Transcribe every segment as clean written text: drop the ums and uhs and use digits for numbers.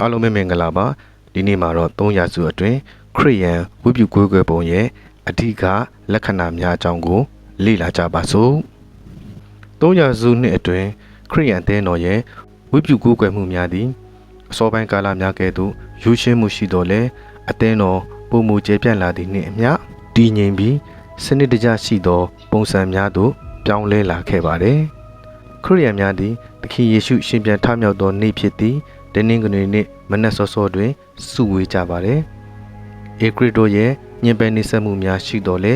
အားလုံးပဲမင်္ဂလာပါဒီနေ့မှာတော့300စုအတွင်းခရစ်ယာန်ဝိပုကိုးကွယ်ပုံရဲ့အဓိကလက္ခဏာများအကြောင်းကိုလေ့လာကြပါစို့300စုနှစ်အတွင်းခရစ်ယာန်အသင်းတော်ရဲ့ဝိပုကိုးကွယ်မှုများသည်အစောပိုင်းကာလများကဲ့သို့ယူရှင်းမှုရှိတော်လဲအသင်းတော်ပုံမူကျေပြန့်လာသည့်နှင့်အမျှတည်ငြိမ်ပြီးစနစ်တကျရှိသောပုံစံများသို့ပြောင်းလဲလာခဲ့ပါတယ်ခရစ်ယာန်များသည်သခင်ယေရှုရှင်ပြန်ထမြောက်သောနေ့ဖြစ်သည်တနင်္ဂနွေနေ့မနက်စောစောတွင်စုဝေးကြပါတယ်။ဧကရစ်တို့ရဲ့ညင်ပယ်နေဆက်မှုများရှိတော်လဲ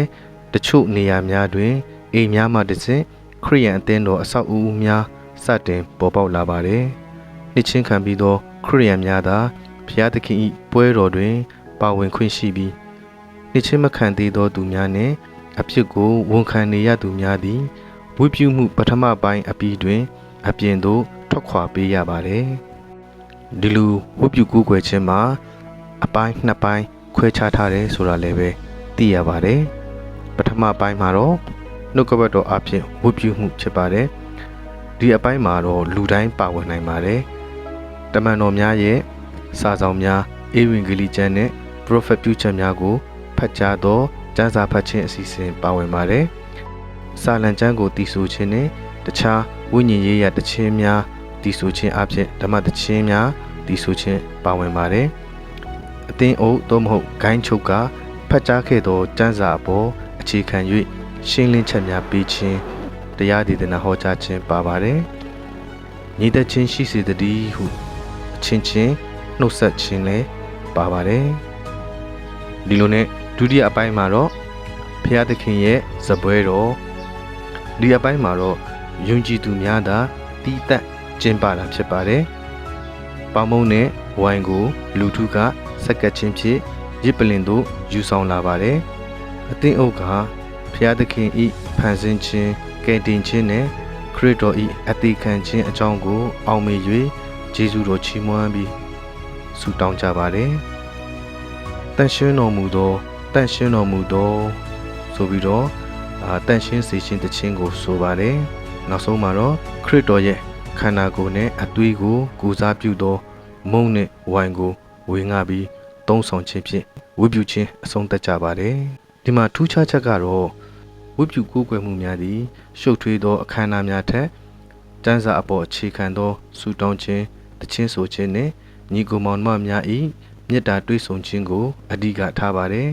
တချို့နေရာများတွင်အိမ်များမှတစ်ဆင့်ခရစ်ယာန်အသင်းတော်အဆောက်အဦများစတင်ပေါ်ပေါက်လာပါတယ်။နှစ်ချင်းခံပြီးသောခရစ်ယာန်များသာဘုရားသခင်၏ပွဲတော်တွင်ပါဝင်ခွင့်ရှိပြီးနှစ်ချင်းမခံသေးသောသူများနှင့်အဖြစ်ကိုဝန်ခံနေရသူများသည်ဝိပုမှုပထမပိုင်းအပြီးတွင်အပြင်သို့ထွက်ခွာပေးရပါတယ်။ဒီလိုဝိပုကိုးကွယ်ခြင်းမှာအပိုင်းနှစ်ပိုင်းခွဲခြားထားတယ်ဆိုတာလည်းပဲသိရပါတယ်ပထမပိုင်းမှာတော့နှုတ်ကပတ်တော်အဖြစ်ဝိပုမှုဖြစ်ပါတယ်ဒီအပိုင်းမှာတော့လူတိုင်းပါဝင်နိုင်ပါတယ်တမန်တော်များရဲ့စာဆောင်များဧဝံဂေလိကျမ်းနဲ့ prophet ပြုချက်များကိုဖတ်ကြားသောကျမ်းစာဖတ်ခြင်းအစီအစဉ်ပါဝင်ပါတယ်စာလံကျမ်းကိုတည်ဆူခြင်းနဲ့တခြားဝိညာဉ်ရေးရတခြင်းများတည်ဆူခြင်းအဖြစ်ဓမ္မတခြင်းများတည်ဆူခြင်းပါဝင်ပါတယ်အသင်းအုပ်သို့မဟုတ်ဂိုင်းချုပ်ကဖတ်ကြားခဲ့သောကျမ်းစာအပေါ်အခြေခံ၍ရှင်းလင်းချက်များပေးခြင်းတရားဒေသနာဟောကြားခြင်းပါပါတယ်ညီသက်ချင်းရှိစေတည်းဟုအချင်းချင်းနှုတ်ဆက်ခြင်းလည်းပါပါတယ်ဒီလိုနဲ့ဒုတိယအပိုင်းမှာတော့ဘုရားသခင်ရဲ့ဇပွဲတော်ဒီအပိုင်းမှာတော့ယုံကြည်သူများသာတည်တတ်ကျင့်ပါတာဖြစ်ပါတယ်ပေါင်းမုံနဲ့ဝိုင်ကိုလူထုကစက္ကချင်းဖြင့်ရစ်ပလင်သို့ယူဆောင်လာပါတယ်အသင်းအုပ်ကဘုရားသခင်ဤဖန်ဆင်းခြင်းကယ်တင်ခြင်းနဲ့ခရစ်တော်ဤအသေးခံခြင်းအကြောင်းကိုအောက်မေ့၍ယေရှုတော်ချီးမွမ်းပြီးဆုတောင်းကြပါတယ်တန်ရှင်းတော်မူသောဆိုပြီးတော့တန်ရှင်းစေခြင်းတခြင်းကိုဆိုပါတယ်နောက်ဆုံးမှာတော့ခရစ်တော်ရဲ့ခန္ဓာကိုယ်နဲ့အသွေးကိုကိုးစားပြုသောမုံနဲ့ဝိုင်ကိုဝေငှပြီးသုံးဆောင်ခြင်းဖြင့်ဝိပုခြင်းအဆုံးသတ်ကြပါတယ်ဒီမှာထူးခြားချက်ကတော့ဝိပုကိုးကွယ်မှုများသည်ရှုပ်ထွေးသောအခမ်းအနားများထက်ကျမ်းစာအပေါ်အခြေခံသောဆုတောင်းခြင်းတခြင်းဆိုခြင်းနဲ့ညီကိုမောင်နှမများ၏မေတ္တာတွေ့ဆုံခြင်းကိုအဓိကထားပါတယ်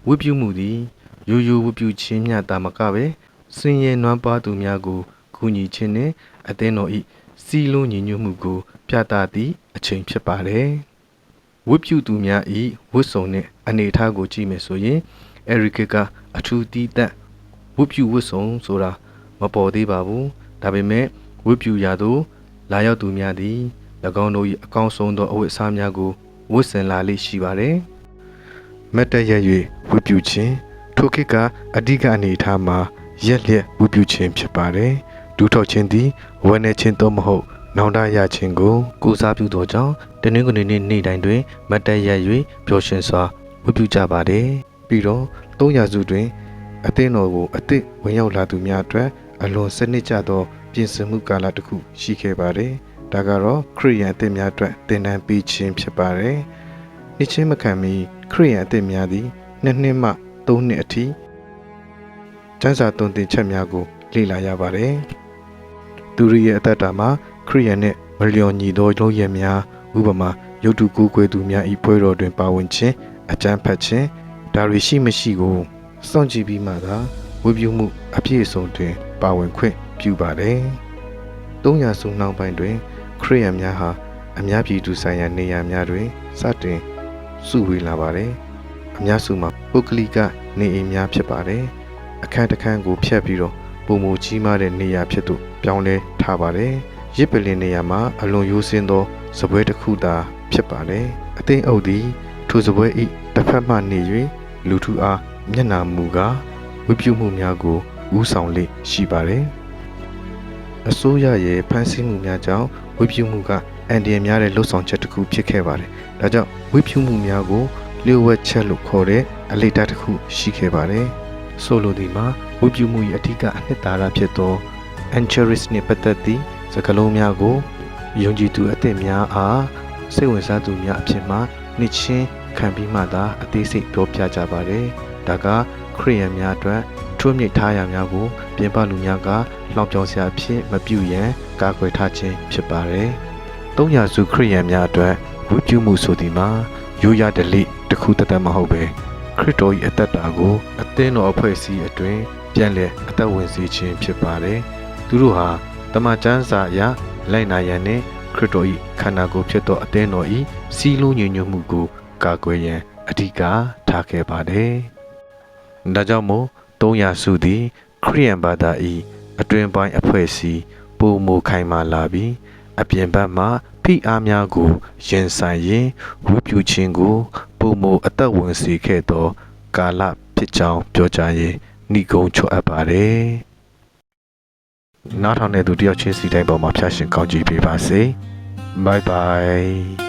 ဝိပုမှုသည်ရိုးရိုးဝိပုခြင်းမျှသာမကပဲစင်ရဲနွမ်းပါးသူများကိုကူညီခြင်းနဲ့အသင်းတော်၏စီလုံးညီညွတ်မှုကိုပြသသည့်အချိန်ဖြစ်ပါတယ်ဝိပုသူများ၏ဝတ်စုံနဲ့အနေအထားကိုကြည့်မယ်ဆိုရင်အရီကကအထူးတည်တတ်ဝိပုဝတ်စုံဆိုတာမပေါ်သေးပါဘူးဒါပေမဲ့ဝိပုရာသို့လာရောက်သူများသည်၎င်းတို့၏အကောင်းဆုံးသောအဝတ်အစားများကိုဝတ်ဆင်လာလိမ့်ရှိပါတယ်မတ်တရ၍ဝိပုခြင်းထိုခေတ်ကအဓိကအနေအထားမှာရက်လျက်ဝိပုခြင်းဖြစ်ပါတယ်ဒူးထောက်ခြင်းသည်ဝမ်းနည်းခြင်းသို့မဟုတ်နောင်တရခြင်းကိုကိုးစားပြုသောကြောင့်တနင်္ဂနွေနေ့တိုင်းတွင်မတ်တရ၍ပျော်ရွှင်စွာဝိပုကြပါတယ်ပြီးတော့300စုတွင်အသင်းတော်ကိုအသစ်ဝင်ရောက်လာသူများအတွက်အလွန်စနစ်ကျသောပြင်ဆင်မှုကာလတစ်ခုရှိခဲ့ပါတယ်ဒါကတော့ခရစ်ယာန်အသင်းများအတွက်သင်တန်းပေးခြင်းဖြစ်ပါတယ်နှစ်ချင်းမခံမီခရစ်ယာန်အသင်းများသည်2နှစ်မှ3နှစ်အထိကျမ်းစာသွန်သင်ချက်များကိုလေ့လာရပါတယ်သူတို့ရဲ့အသက်တာမှာခရစ်ယာန်နဲ့မလျော်ညီသောလုပ်ရများဥပမာရုပ်တုကိုးကွယ်သူများဤပွဲတော်တွင်ပါဝင်ခြင်းအကြမ်းဖက်ခြင်းဒါတွေရှိမရှိကိုစောင့်ကြည့်ပြီးမှသာဝိပုမှုအပြည့်အစုံတွင်ပါဝင်ခွင့်ပြုပါတယ်300စုနောက်ပိုင်းတွင်ခရစ်ယာန်များဟာအများပြည်သူဆိုင်ရာနေရာများတွင်စတင်စုဝေးလာပါတယ်အများစုမှာပုဂ္ဂလိကနေအိမ်များဖြစ်ပါတယ်အခန်းတစ်ခန်းကိုဖျက်ပြီးတော့ပုံမူကြီးမားတဲ့နေရာဖြစ်သို့ပြောင်းလဲထားပါတယ်ရစ်ပလင်နေရာမှာအလွန်ရိုးစင်းသောစပွဲတစ်ခုသာဖြစ်ပါတယ်အသင်းအုပ်သည်ထိုစပွဲ၏တစ်ဖက်မှနေ၍လူထုအားမျက်နှာမူကားဝိပုမှုများကိုဦးဆောင်လေ့ရှိပါတယ်အစိုးရရဲ့ဖန်ဆီးမှုများကြောင့်ဝိပုမှုကအန်ဒီရများတဲ့လှုပ်ဆောင်ချက်တစ်ခုဖြစ်ခဲ့ပါတယ်ဒါကြောင့်ဝိပုမှုများကိုလျှို့ဝှက်ချက်လို့ခေါ်တဲ့အလေတာတစ်ခုရှိခဲ့ပါတယ်ဆိုလိုဒီမှာဝိပုမှု၏အထူးအနှစ်သာရဖြစ်သော anchoris နှင့်ပတ်သက်သည့်စကားလုံးများကိုယုံကြည်သူအသစ်များအား စိတ်ဝင်စားသူများအဖြစ်မှနှစ်ချင်းခံပြီးမှသာအသေးစိတ်ပြောပြကြပါတယ်။ဒါကခရိယန်များအတွက်ထွတ်မြစ်ထားရာများကိုပြင်ပလူများကလှောင်ပြောင်စရာအဖြစ်မပြုရန်ကာကွယ်ထားခြင်းဖြစ်ပါတယ်။300စုခရိယန်များအတွက်ဝိပုမှုဆိုသည်မှာရိုးရဒလိတစ်ခုတသက်မဟုတ်ပဲခရစ်တော်၏အသက်တာကိုအသင်းတော်အဖွဲ့အစည်းအတွင်းပြန်လည်အသက်ဝင်စေခြင်းဖြစ်ပါတယ်။သူတို့ဟာတမန်ကျမ်းစာအရလိုက်နာရန်နှင့်ခရစ်တော်၏ခန္ဓာကိုယ်ဖြစ်သောအသင်းတော်၏စီးလုံးညီညွတ်မှုကိုကာကွယ်ရန်အဓိကထားခဲ့ပါတယ်။ဒါကြောင့်မို့300စုသည်ခရိယန်ဘာသာ၏အတွင်ပိုင်းအဖွဲ့အစည်းပုံမခိုင်မာလာပြီးအပြင်ဘက်မှဖိအားများကိုရင်ဆိုင်ရင်းဝိပုခြင်းကိုပုံမအသက်ဝင်စေခဲ့သောကာလဖြစ်ကြောင်းပြောကြားရင်းဏိဂုံးချွတ်အပ်ပါတယ်။နားထောင်တဲ့သူတယောက်ချင်းစီတိုင်းပေါ်မှာဖျက်ရှင်ကောင်းချီးပေးပါစေ။ Bye bye